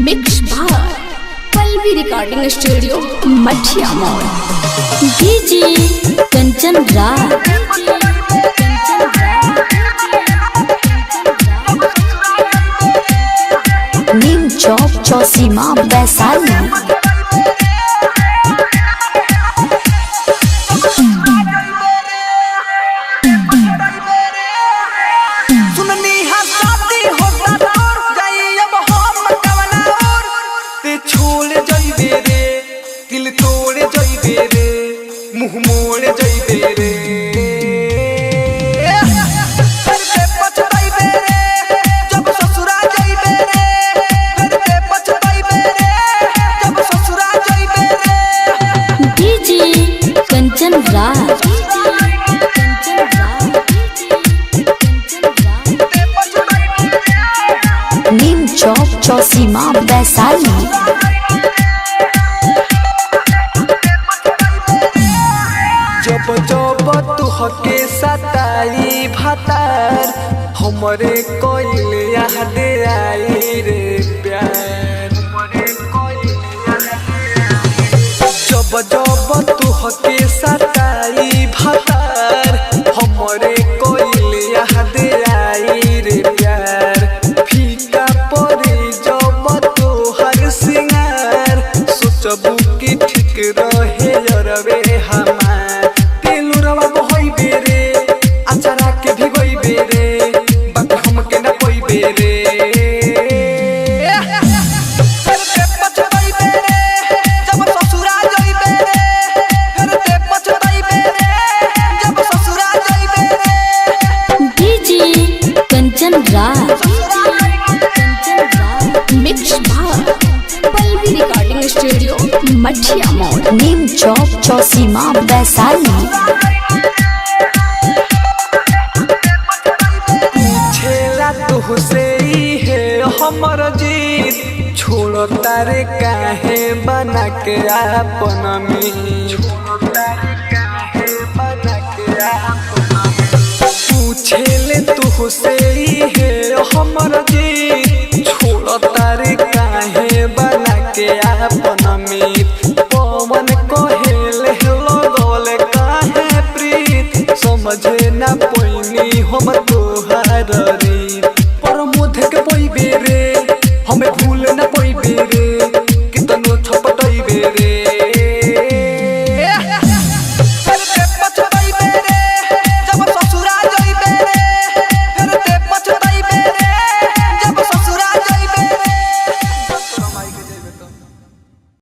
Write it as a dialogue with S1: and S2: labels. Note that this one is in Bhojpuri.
S1: मिक्स बार पल्लवी रिकॉर्डिंग स्टूडियो मठिया मोड़।
S2: डीजे कंचन राज नीम चौक चौसीमा वैशाली।
S3: मुँह मोड़ जइबे रे पछताइबे रे जब ससुरा जइबे रे फिर पछताइबे रे जब ससुरा जइबे रे।
S2: डीजे कंचन राज नीम चौक चौसीमा वैशाली।
S3: जब जब तुहके सताई भातार हमरे कोइल याद आई रे प्यार। जब जब तुहके सताई भातार हमरे कोइल याद आई रे प्यार। फीका पड़े जब तोहर सिंगार सोचबू कि ठीक रहे अरबे हमार।
S1: मिक्स बार पल्लवी रिकॉर्डिंग स्टूडियो मठिया मोड़।
S2: नीम चौक चौसीमा वैशाली।
S3: छेला तुहसे ही है हमर जीत छोड़ तारे काहे बना के आपन मीत। पूछेले तुहसे ही